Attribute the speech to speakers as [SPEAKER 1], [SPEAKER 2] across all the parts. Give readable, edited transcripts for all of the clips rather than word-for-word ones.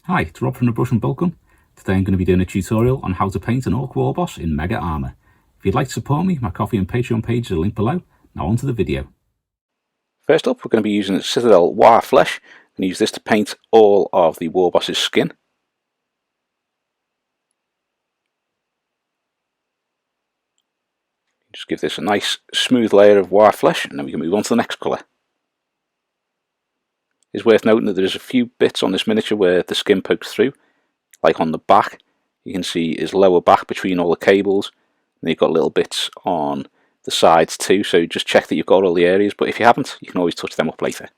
[SPEAKER 1] Hi, it's Rob from the Brush and Boltgun. Today I'm going to be doing a tutorial on how to paint an Ork Warboss in Mega Armour. If you'd like to support me, my Ko-fi and Patreon page is a link below. Now on to the video. First up, we're going to be using Citadel Waaagh flesh and use this to paint all of the Warboss's skin. Just give this a nice smooth layer of Waaagh flesh and then we can move on to the next colour. It's worth noting that there's a few bits on this miniature where the skin pokes through, like on the back. You can see his lower back between all the cables, and you've got little bits on the sides too, so just check that you've got all the areas, but if you haven't, you can always touch them up later.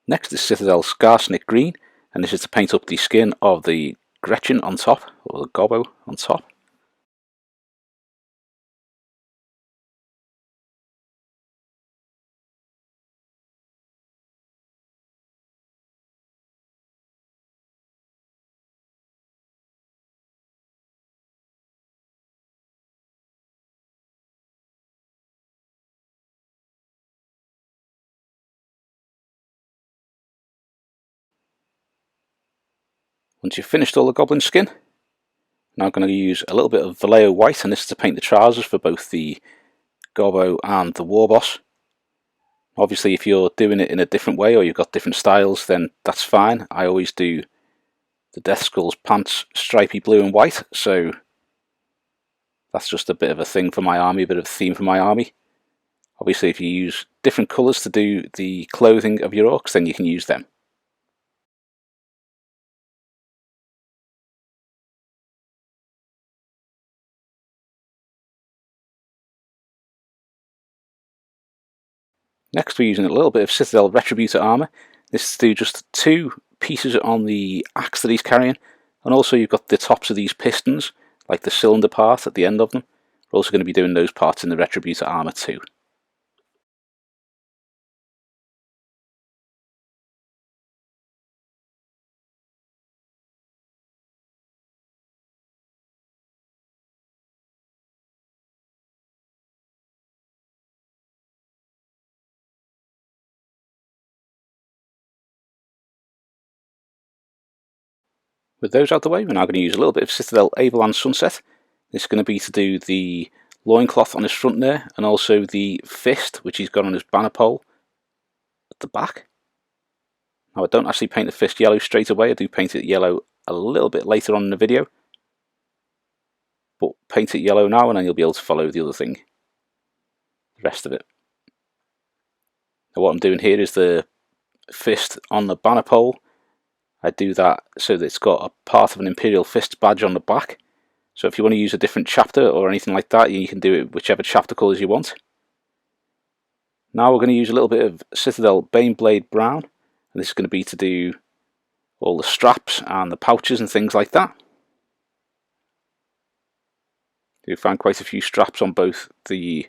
[SPEAKER 1] Next is Citadel Skarsnik green, and this is to paint up the skin of the Gretchen on top, or the Gobbo on top. Once you've finished all the goblin skin, now I'm going to use a little bit of Vallejo White, and this is to paint the trousers for both the Gobbo and the Warboss. Obviously if you're doing it in a different way or you've got different styles, then that's fine. I always do the Death Skull's pants stripy blue and white, so that's just a bit of a thing for my army, a bit of a theme for my army. Obviously if you use different colours to do the clothing of your orcs, then you can use them. Next we're using a little bit of Citadel Retributor armour. This is to do just 2 pieces on the axe that he's carrying, and also you've got the tops of these pistons, like the cylinder part at the end of them. We're also going to be doing those parts in the Retributor armour too. With those out of the way, we're now going to use a little bit of Citadel Averland Sunset. This is going to be to do the loincloth on his front there, and also the fist, which he's got on his banner pole at the back. Now I don't actually paint the fist yellow straight away, I do paint it yellow a little bit later on in the video. But paint it yellow now and then you'll be able to follow the other thing, the rest of it. Now what I'm doing here is the fist on the banner pole. I do that so that it's got a part of an Imperial Fist badge on the back. So if you want to use a different chapter or anything like that, you can do it whichever chapter colours you want. Now we're going to use a little bit of Citadel Baneblade Brown, and this is going to be to do all the straps and the pouches and things like that. You find quite a few straps on both the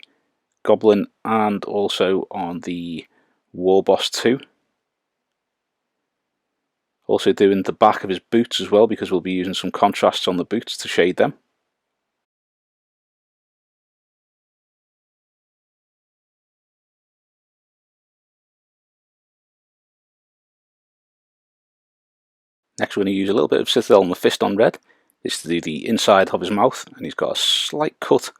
[SPEAKER 1] Goblin and also on the Warboss too. Also doing the back of his boots as well, because we'll be using some contrasts on the boots to shade them. Next we're going to use a little bit of Citadel Mephiston Red. This is to do the inside of his mouth, and he's got a slight cut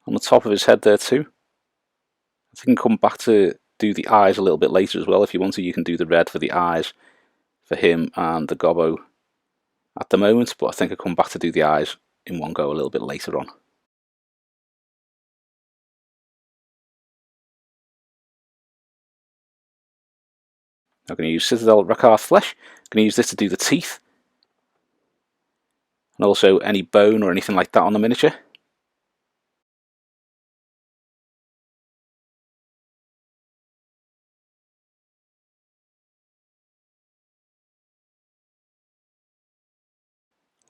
[SPEAKER 1] on the top of his head there too. I think you can come back to do the eyes a little bit later as well. If you want to, you can do the red for the eyes for him and the Gobbo at the moment, but I think I'll come back to do the eyes in one go a little bit later on. I'm going to use Citadel Rakarth flesh. I'm going to use this to do the teeth, and also any bone or anything like that on the miniature.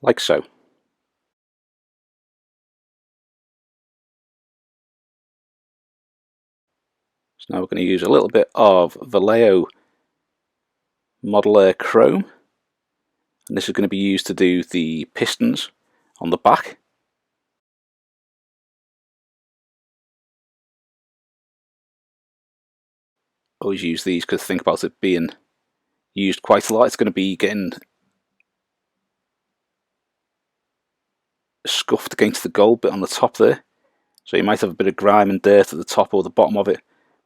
[SPEAKER 1] Like so. So now we're going to use a little bit of Vallejo Modeler Chrome, and this is going to be used to do the pistons on the back. always use these because think about it being used quite a lot. It's going to be getting scuffed against the gold bit on the top there, so you might have a bit of grime and dirt at the top or the bottom of it,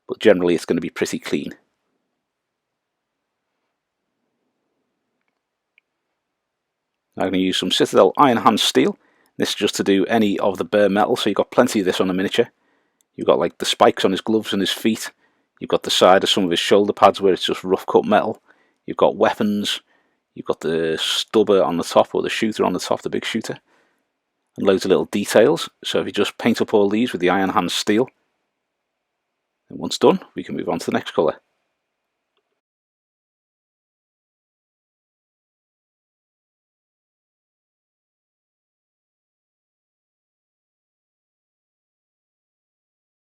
[SPEAKER 1] but generally it's going to be pretty clean. I'm going to use some Citadel Iron Hand Steel. This is just to do any of the bare metal, so you've got plenty of this on the miniature. You've got like the spikes on his gloves and his feet. You've got the side of some of his shoulder pads where it's just rough cut metal. You've got weapons. You've got the stubber on the top, or the shooter on the top, the big shooter. And loads of little details. So if you just paint up all these with the Iron Hand Steel, and once done, we can move on to the next colour.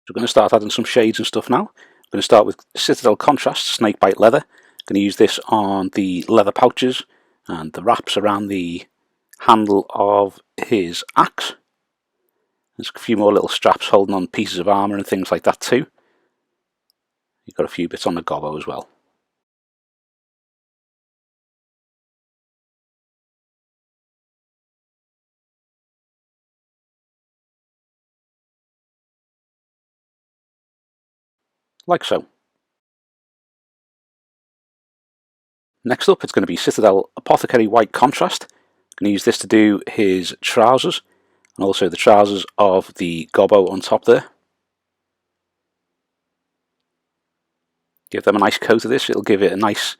[SPEAKER 1] So we're going to start adding some shades and stuff now. I'm going to start with Citadel Contrast Snakebite Leather. I'm going to use this on the leather pouches and the wraps around the handle of his axe. There's a few more little straps holding on pieces of armour and things like that too. You've got a few bits on the gobbo as well. Like so. Next up, it's going to be Citadel Apothecary White Contrast. I'm going to use this to do his trousers and also the trousers of the gobbo on top there. Give them a nice coat of this. It'll give it a nice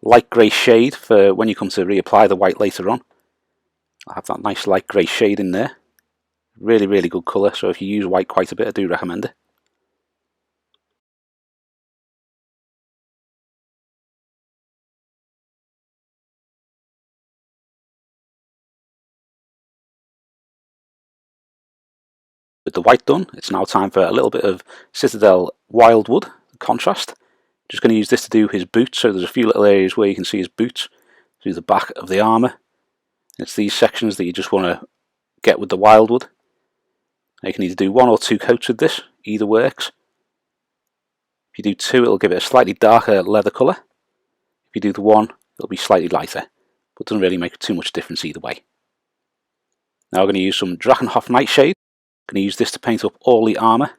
[SPEAKER 1] light grey shade for when you come to reapply the white later on. I'll have that nice light grey shade in there. Really, really good colour, so if you use white quite a bit, I do recommend it. With the white done, it's now time for a little bit of Citadel Wildwood contrast. Just going to use this to do his boots, so there's a few little areas where you can see his boots through the back of the armour. It's these sections that you just want to get with the Wildwood. Now you can either do 1 or 2 coats with this, either works. If you do 2, it'll give it a slightly darker leather colour. If you do the 1, it'll be slightly lighter, but it doesn't really make too much difference either way. Now we're going to use some Drakenhof Nightshade. I'm going to use this to paint up all the armour.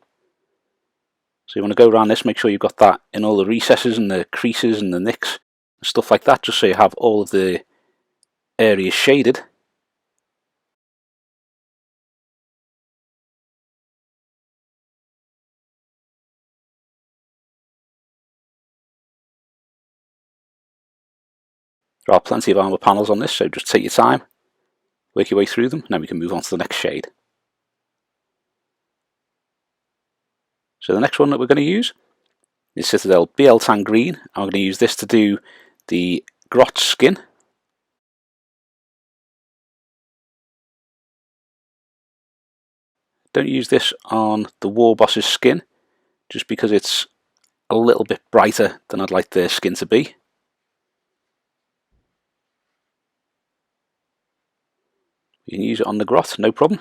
[SPEAKER 1] So you want to go around this, make sure you've got that in all the recesses and the creases and the nicks and stuff like that, just so you have all of the areas shaded. There are plenty of armour panels on this, so just take your time, work your way through them, and then we can move on to the next shade. So the next one that we're going to use is Citadel BL Tan Green. I'm going to use this to do the grot skin. Don't use this on the Warboss's skin, just because it's a little bit brighter than I'd like their skin to be. You can use it on the grot, no problem.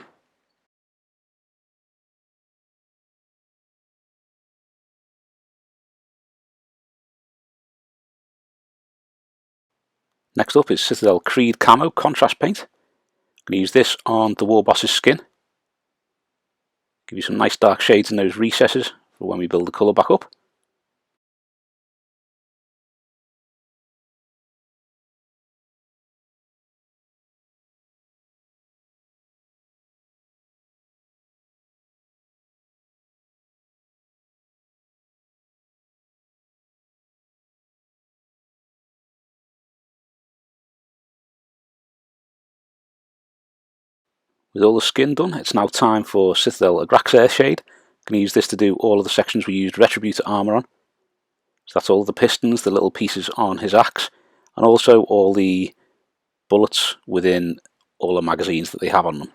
[SPEAKER 1] Next up is Citadel Creed Camo Contrast Paint. I'm going to use this on the Warboss's skin. Give you some nice dark shades in those recesses for when we build the colour back up. With all the skin done, it's now time for Citadel Grax Air Shade. I'm going to use this to do all of the sections we used Retributor armour on. So that's all the pistons, the little pieces on his axe, and also all the bullets within all the magazines that they have on them.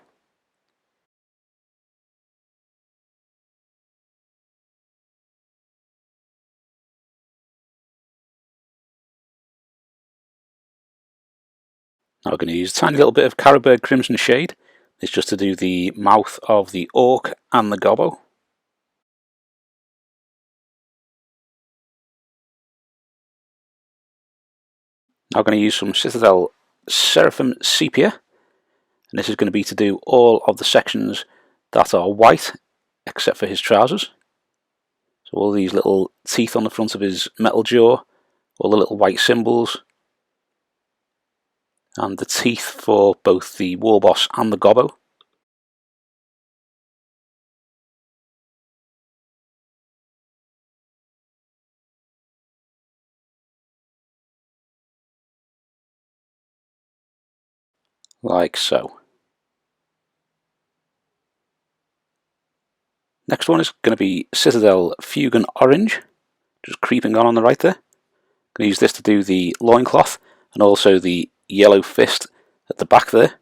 [SPEAKER 1] Now we're going to use a tiny little bit of Carroburg Crimson Shade. It's just to do the mouth of the Ork and the Gobbo. Now I'm going to use some Citadel Seraphim Sepia, and this is going to be to do all of the sections that are white except for his trousers. So all these little teeth on the front of his metal jaw, all the little white symbols, and the teeth for both the Warboss and the Gobbo. Like so. Next one is going to be Citadel Fugan Orange, just creeping on the right there. Going to use this to do the loincloth and also the yellow fist at the back there.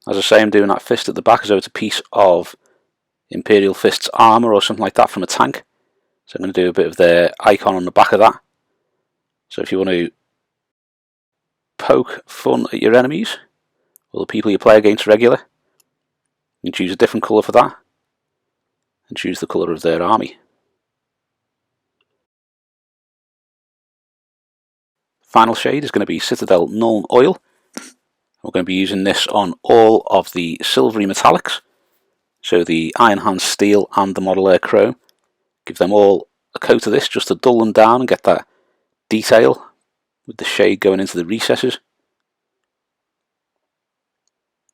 [SPEAKER 1] As I say, I'm doing that fist at the back as though it's a piece of Imperial Fist's armour or something like that from a tank. So I'm going to do a bit of their icon on the back of that. So if you want to poke fun at your enemies, or the people you play against regular, you can choose a different colour for that, and choose the colour of their army. Final shade is going to be Citadel Nuln Oil. We're going to be using this on all of the silvery metallics, so the Iron Hand Steel and the Model Air Chrome. Give them all a coat of this just to dull them down and get that detail with the shade going into the recesses.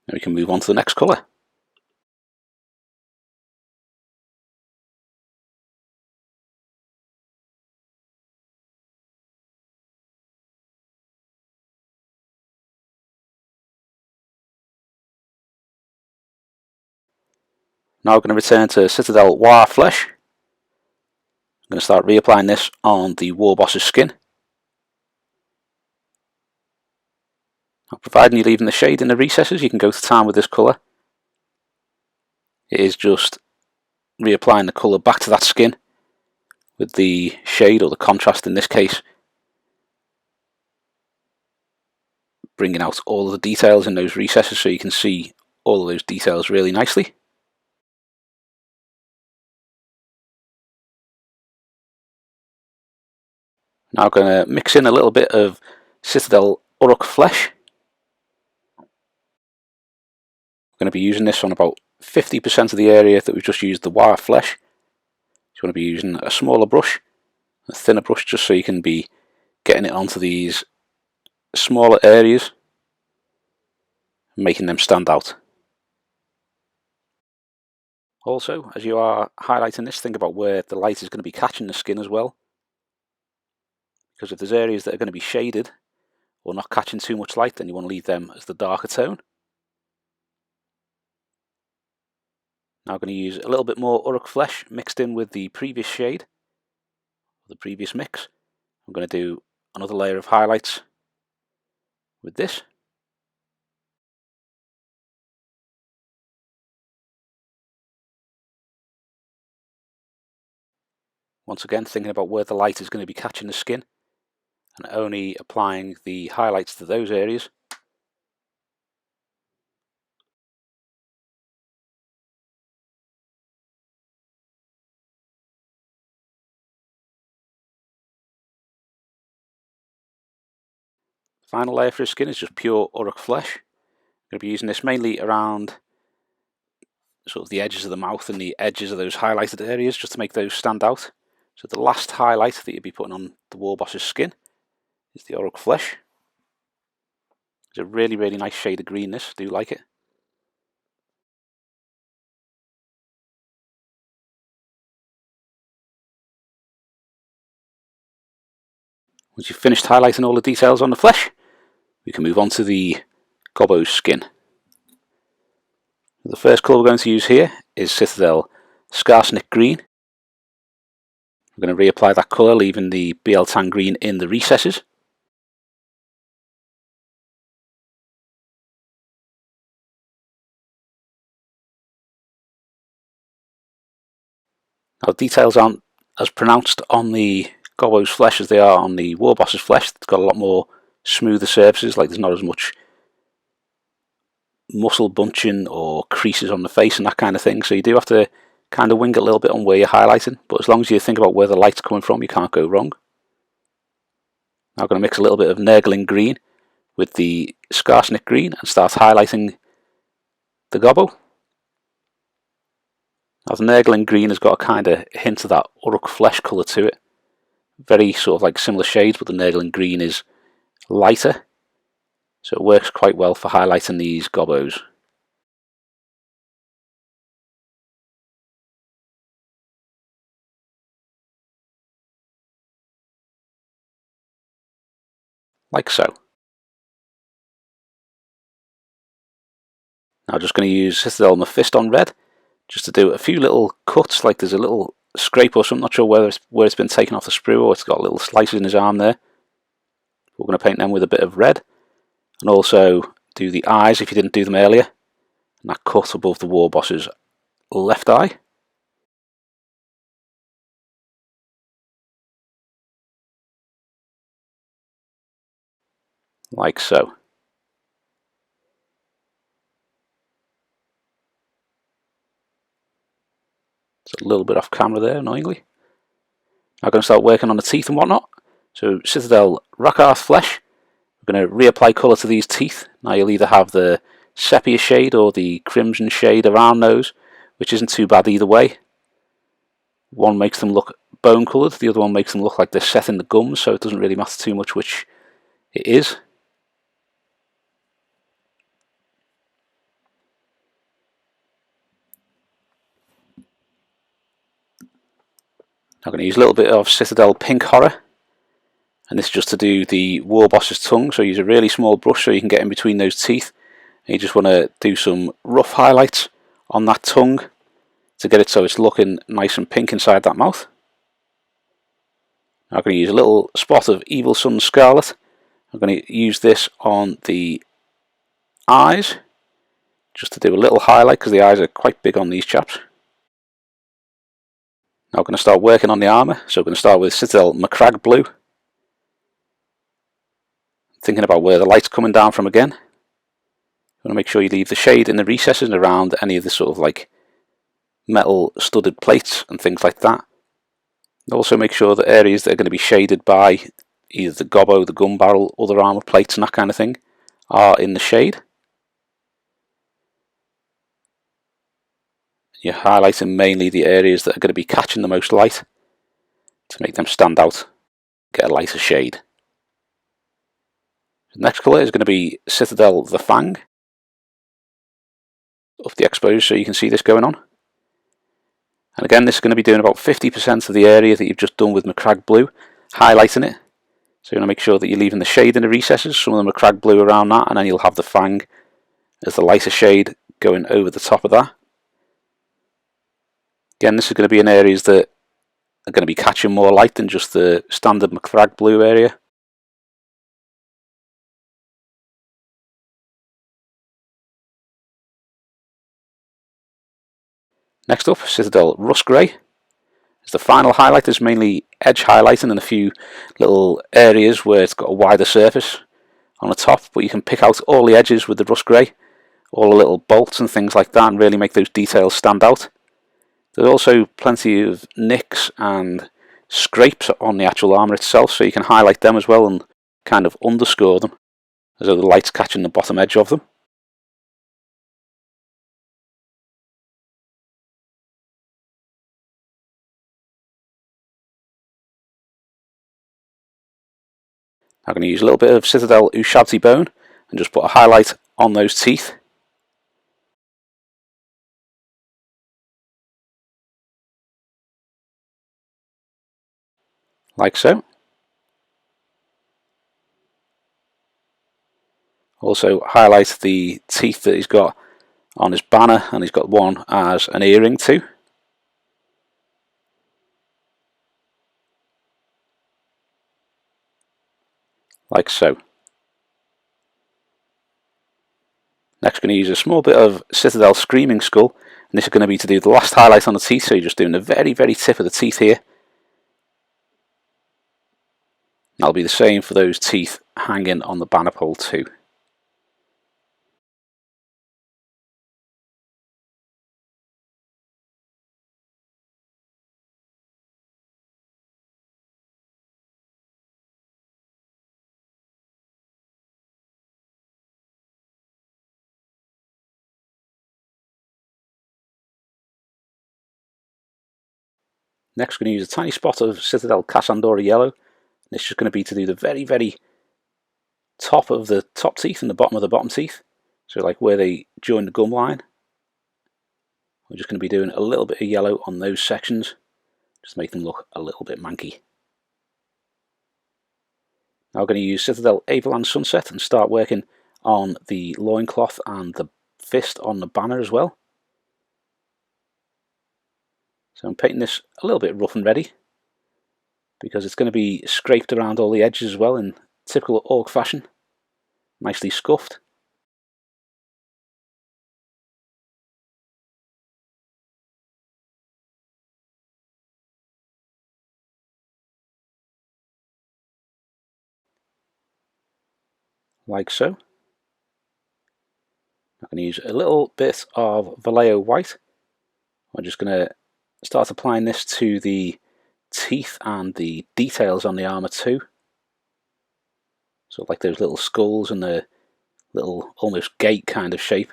[SPEAKER 1] Now we can move on to the next colour. Now we're going to return to Citadel Waaagh Flesh. I'm going to start reapplying this on the Warboss's skin. Now, providing you're leaving the shade in the recesses, you can go to town with this colour. It is just reapplying the colour back to that skin with the shade, or the contrast in this case, bringing out all of the details in those recesses so you can see all of those details really nicely. Now I'm going to mix in a little bit of Citadel Urruk Flesh. I'm going to be using this on about 50% of the area that we've just used the Waaagh Flesh. You want to be using a smaller brush, a thinner brush, just so you can be getting it onto these smaller areas, making them stand out. Also, as you are highlighting this, think about where the light is going to be catching the skin as well. Because if there's areas that are going to be shaded or not catching too much light, then you want to leave them as the darker tone. Now I'm going to use a little bit more Urruk Flesh mixed in with the previous shade, the previous mix. I'm going to do another layer of highlights with this. Once again, thinking about where the light is going to be catching the skin, and only applying the highlights to those areas. Final layer for his skin is just pure Urruk Flesh. I'm going to be using this mainly around sort of the edges of the mouth and the edges of those highlighted areas, just to make those stand out. So the last highlight that you'll be putting on the Warboss's skin is the Urruk Flesh. It's a really, really nice shade of green, this. I do like it. Once you've finished highlighting all the details on the flesh, we can move on to the Gobbo's skin. The first colour we're going to use here is Citadel Skarsnik Green. We're going to reapply that colour, leaving the BL Tan Green in the recesses. Now, details aren't as pronounced on the Gobbo's flesh as they are on the Warboss's flesh. It's got a lot more smoother surfaces, like there's not as much muscle bunching or creases on the face and that kind of thing, so you do have to kind of wing it a little bit on where you're highlighting, but as long as you think about where the light's coming from, you can't go wrong. Now I'm going to mix a little bit of Nurgling green with the Skarsnik green and start highlighting the gobbo. Now the Nurgling green has got a kind of hint of that Urruk flesh colour to it. Very sort of like similar shades, but the Nurgling green is lighter. So it works quite well for highlighting these gobbos. Like so. Now I'm just going to use Citadel Mephiston Red just to do a few little cuts, like there's a little scrape or something, not sure where it's been taken off the sprue or it's got little slices in his arm there. We're going to paint them with a bit of red and also do the eyes if you didn't do them earlier, and that cut above the Warboss's left eye. Like so. It's a little bit off camera there, annoyingly. Now I'm going to start working on the teeth and whatnot. So Citadel Rakarth flesh. We're going to reapply colour to these teeth. Now you'll either have the sepia shade or the crimson shade around those, which isn't too bad either way. One makes them look bone coloured, the other one makes them look like they're set in the gums, so it doesn't really matter too much which it is. I'm going to use a little bit of Citadel Pink Horror, and this is just to do the Warboss's tongue, so use a really small brush so you can get in between those teeth, and you just want to do some rough highlights on that tongue to get it so it's looking nice and pink inside that mouth. I'm going to use a little spot of Evil Sunz Scarlet. I'm going to use this on the eyes, just to do a little highlight because the eyes are quite big on these chaps. Now I'm going to start working on the armour, so I'm going to start with Citadel Mccrag blue. Thinking about where the light's coming down from again. You want to make sure you leave the shade in the recesses and around any of the sort of like metal studded plates and things like that. And also make sure that areas that are going to be shaded by either the gobbo, the gun barrel, other armour plates and that kind of thing are in the shade. You're highlighting mainly the areas that are going to be catching the most light to make them stand out, get a lighter shade. The next colour is going to be Citadel The Fang. Up the expose so you can see this going on. And again, this is going to be doing about 50% of the area that you've just done with Macragge blue, highlighting it. So you want to make sure that you're leaving the shade in the recesses, some of the Macragge blue around that, and then you'll have the Fang as the lighter shade going over the top of that. Again, this is going to be in areas that are going to be catching more light than just the standard Macragge blue area. Next up, Citadel Rust Grey. As the final highlight is mainly edge highlighting and a few little areas where it's got a wider surface on the top, but you can pick out all the edges with the Rust Grey, all the little bolts and things like that, and really make those details stand out. There's also plenty of nicks and scrapes on the actual armour itself, so you can highlight them as well and kind of underscore them as though the light's catching the bottom edge of them. I'm going to use a little bit of Citadel Ushabti bone and just put a highlight on those teeth. Like so. Also highlight the teeth that he's got on his banner, and he's got one as an earring too. Like so. Next, going to use a small bit of Citadel Screaming Skull, and this is going to be to do the last highlight on the teeth, so you're just doing the very, very tip of the teeth here. That'll be the same for those teeth hanging on the banner pole too. Next we're going to use a tiny spot of Citadel Cassandora Yellow. This is just going to be to do the very, very top of the top teeth and the bottom of the bottom teeth. So like where they join the gum line. We're just going to be doing a little bit of yellow on those sections. Just to make them look a little bit manky. Now we're going to use Citadel Averland Sunset and start working on the loincloth and the fist on the banner as well. So I'm painting this a little bit rough and ready because it's going to be scraped around all the edges as well in typical Ork fashion, nicely scuffed. Like so. I'm going to use a little bit of Vallejo White. I'm just going to start applying this to the teeth and the details on the armour too. So like those little skulls and the little almost gate kind of shape.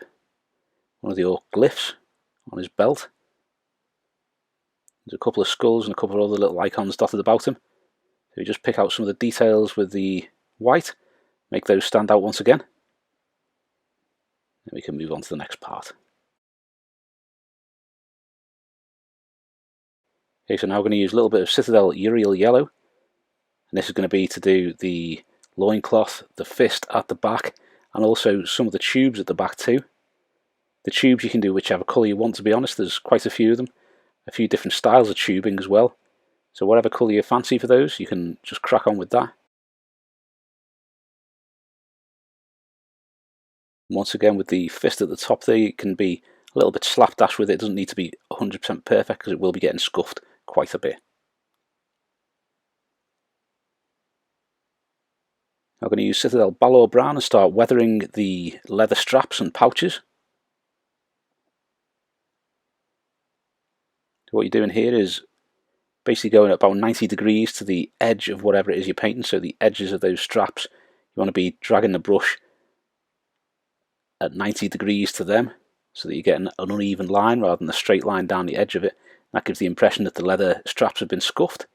[SPEAKER 1] One of the Ork glyphs on his belt. There's a couple of skulls and a couple of other little icons dotted about him. So you just pick out some of the details with the white, make those stand out once again. Then we can move on to the next part. Okay, so now we're going to use a little bit of Citadel Yriel Yellow. And this is going to be to do the loincloth, the fist at the back, and also some of the tubes at the back too. The tubes you can do whichever colour you want, to be honest. There's quite a few of them. A few different styles of tubing as well. So whatever colour you fancy for those, you can just crack on with that. Once again, with the fist at the top there, you can be a little bit slapdash with it. It doesn't need to be 100% perfect because it will be getting scuffed quite a bit. I'm going to use Citadel Vallejo Brown and start weathering the leather straps and pouches. So what you're doing here is basically going at about 90 degrees to the edge of whatever it is you're painting. So the edges of those straps, you want to be dragging the brush at 90 degrees to them so that you get an uneven line rather than a straight line down the edge of it. That gives the impression that the leather straps have been scuffed.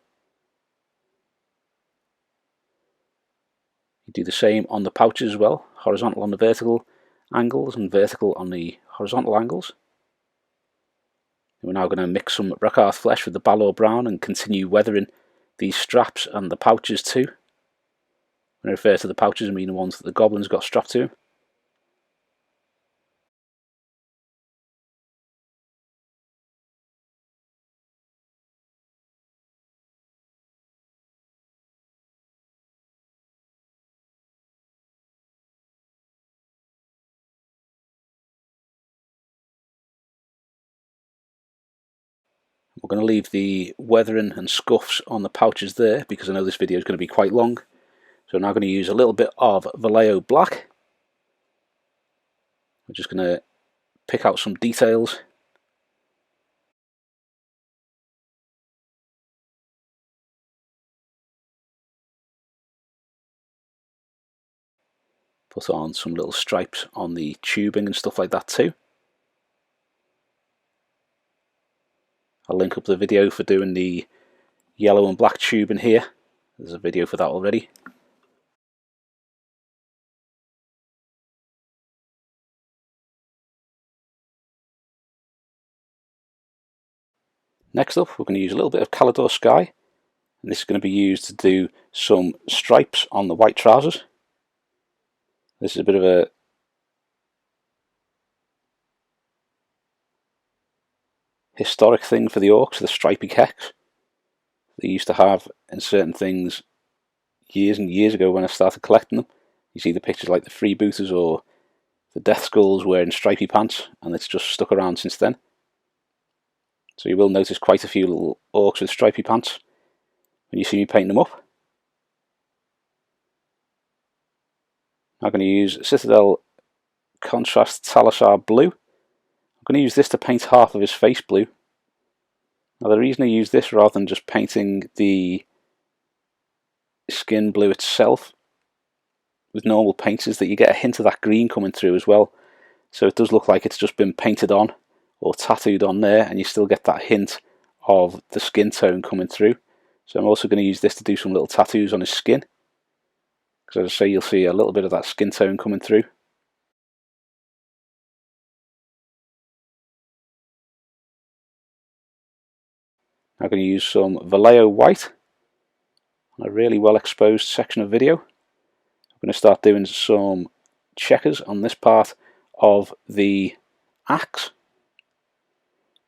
[SPEAKER 1] You do the same on the pouches as well, horizontal on the vertical angles and vertical on the horizontal angles. And we're now going to mix some Rakarth flesh with the Vallejo Brown and continue weathering these straps and the pouches too. When I refer to the pouches, I mean the ones that the goblins got strapped to. We're going to leave the weathering and scuffs on the pouches there because I know this video is going to be quite long. So I'm now going to use a little bit of Vallejo Black. I'm just going to pick out some details. Put on some little stripes on the tubing and stuff like that too. I'll link up the video for doing the yellow and black tube in here. There's a video for that already. Next up, we're going to use a little bit of Calidor Sky, and this is going to be used to do some stripes on the white trousers. This is a bit of a historic thing for the Orcs, the stripy keks. They used to have in certain things years and years ago when I started collecting them. You see the pictures like the freebooters or the Death Skulls wearing stripy pants, and it's just stuck around since then. So you will notice quite a few little Orcs with stripy pants when you see me painting them up. I'm going to use Citadel Contrast Talashar Blue. I'm going to use this to paint half of his face blue. Now the reason I use this rather than just painting the skin blue itself with normal paints is that you get a hint of that green coming through as well. So it does look like it's just been painted on or tattooed on there, and you still get that hint of the skin tone coming through. So I'm also going to use this to do some little tattoos on his skin, because as I say, you'll see a little bit of that skin tone coming through. I'm going to use some Vallejo White on a really well exposed section of video. I'm going to start doing some checkers on this part of the axe.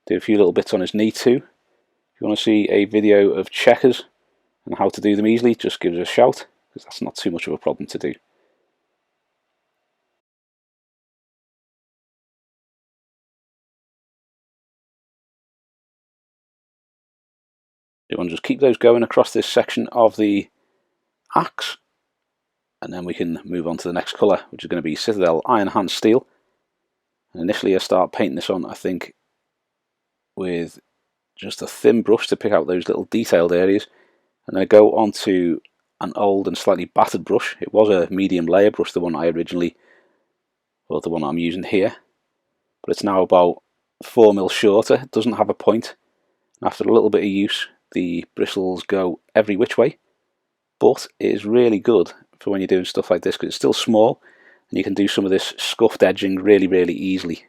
[SPEAKER 1] Do a few little bits on his knee too. If you want to see a video of checkers and how to do them easily, just give us a shout, because that's not too much of a problem to do. You want to just keep those going across this section of the axe, and then we can move on to the next colour, which is going to be Citadel Iron Hand Steel. And initially I start painting this on, I think, with just a thin brush to pick out those little detailed areas, and then I go onto an old and slightly battered brush. It was a medium layer brush, the one I originally, or the one I'm using here, but it's now about 4mm shorter. It doesn't have a point. After a little bit of use, the bristles go every which way, but it is really good for when you're doing stuff like this, because it's still small and you can do some of this scuffed edging really easily.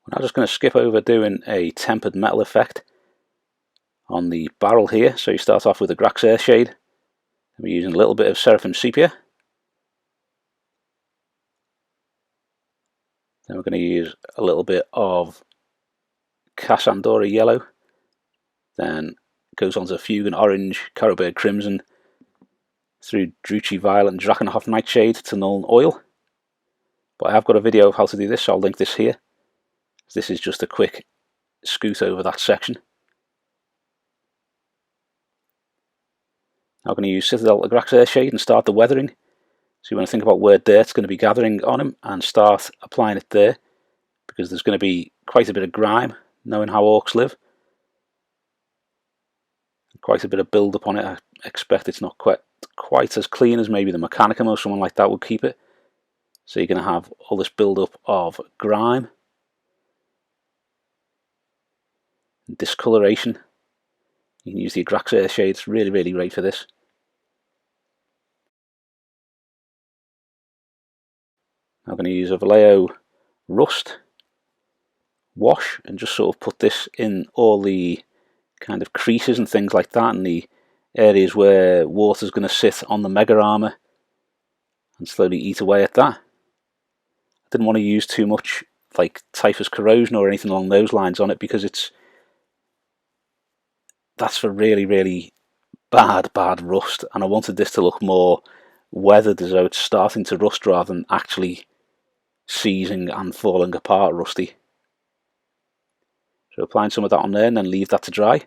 [SPEAKER 1] I'm now just going to skip over doing a tempered metal effect on the barrel here. So you start off with a Grax air shade, and we're using a little bit of Seraphim Sepia. Then we're going to use a little bit of Cassandora Yellow, then goes on to Fugan Orange, Carroburg Crimson, through Druchii Violet and Drakenhof Nightshade to Nuln Oil. But I have got a video of how to do this, so I'll link this here. This is just a quick scoot over that section. Now I'm going to use Citadel The Grax air shade and start the weathering. So you want to think about where dirt's going to be gathering on him and start applying it there, because there's going to be quite a bit of grime, knowing how orcs live. Quite a bit of build up on it. I expect it's not quite as clean as maybe the Mechanicum or someone like that would keep it. So you're going to have all this build up of grime, discoloration. You can use the Grax air shade, it's really great for this. I'm going to use a Vallejo Rust wash and just sort of put this in all the kind of creases and things like that, and the areas where water's going to sit on the Mega Armour and slowly eat away at that. I didn't want to use too much like Typhus Corrosion or anything along those lines on it, because that's for really bad rust, and I wanted this to look more weathered, as though it's starting to rust rather than actually seizing and falling apart rusty. So applying some of that on there and then leave that to dry.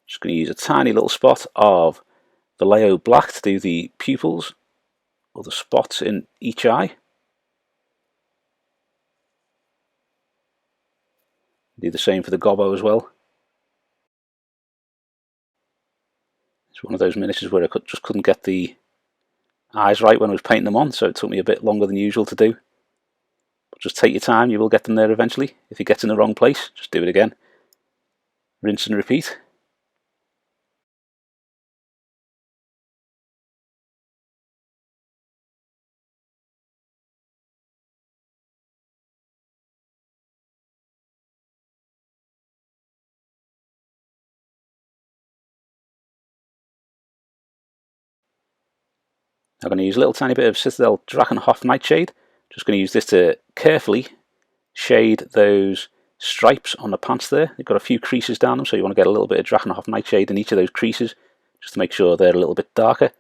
[SPEAKER 1] Just going to use a tiny little spot of Vallejo Black to do the pupils, or the spots in each eye. Do the same for the gobbo as well. It's one of those miniatures where I just couldn't get the eyes right when I was painting them on, so it took me a bit longer than usual to do. But just take your time, you will get them there eventually. If it gets in the wrong place, just do it again. Rinse and repeat. I'm going to use a little tiny bit of Citadel Drakenhof Nightshade. Just going to use this to carefully shade those stripes on the pants there. They've got a few creases down them, so you want to get a little bit of Drakenhof Nightshade in each of those creases, just to make sure they're a little bit darker.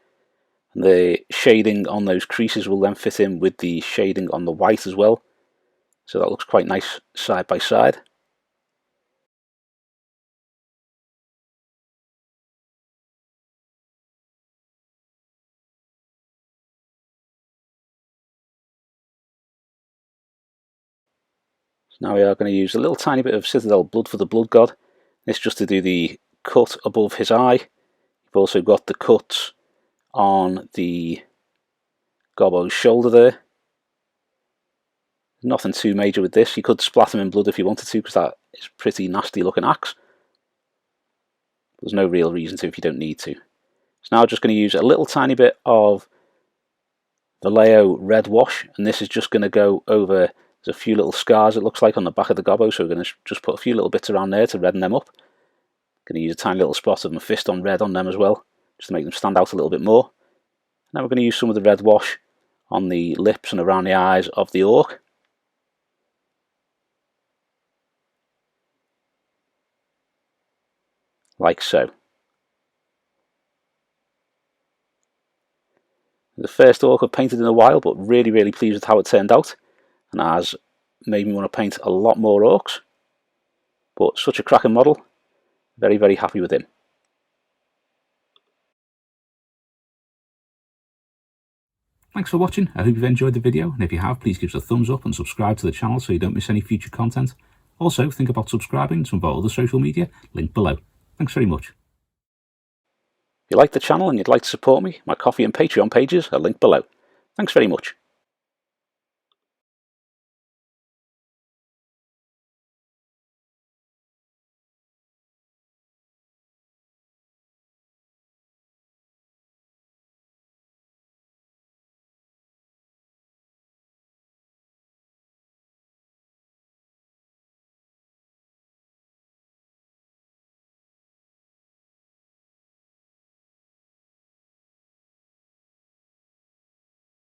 [SPEAKER 1] And the shading on those creases will then fit in with the shading on the white as well. So that looks quite nice side by side. Now we are going to use a little tiny bit of Citadel Blood for the Blood God. This just to do the cut above his eye. You've also got the cuts on the gobbo's shoulder there. Nothing too major with this. You could splat him in blood if you wanted to, because that is a pretty nasty looking axe. There's no real reason to if you don't need to. So now I'm just going to use a little tiny bit of Vallejo Red Wash, and this is just going to go over, there's a few little scars it looks like on the back of the gobbo, so we're going to just put a few little bits around there to redden them up. Going to use a tiny little spot of Mephiston Red on them as well, just to make them stand out a little bit more. Now we're going to use some of the red wash on the lips and around the eyes of the orc. Like so. The first orc I've painted in a while, but really pleased with how it turned out, and has made me want to paint a lot more orcs. But such a cracking model, very happy with him. Thanks for watching. I hope you've enjoyed the video, and if you have, please give us a thumbs up and subscribe to the channel so you don't miss any future content. Also, think about subscribing to some of our other social media, linked below. Thanks very much. If you like the channel and you'd like to support me, my Ko-fi and Patreon pages are linked below. Thanks very much.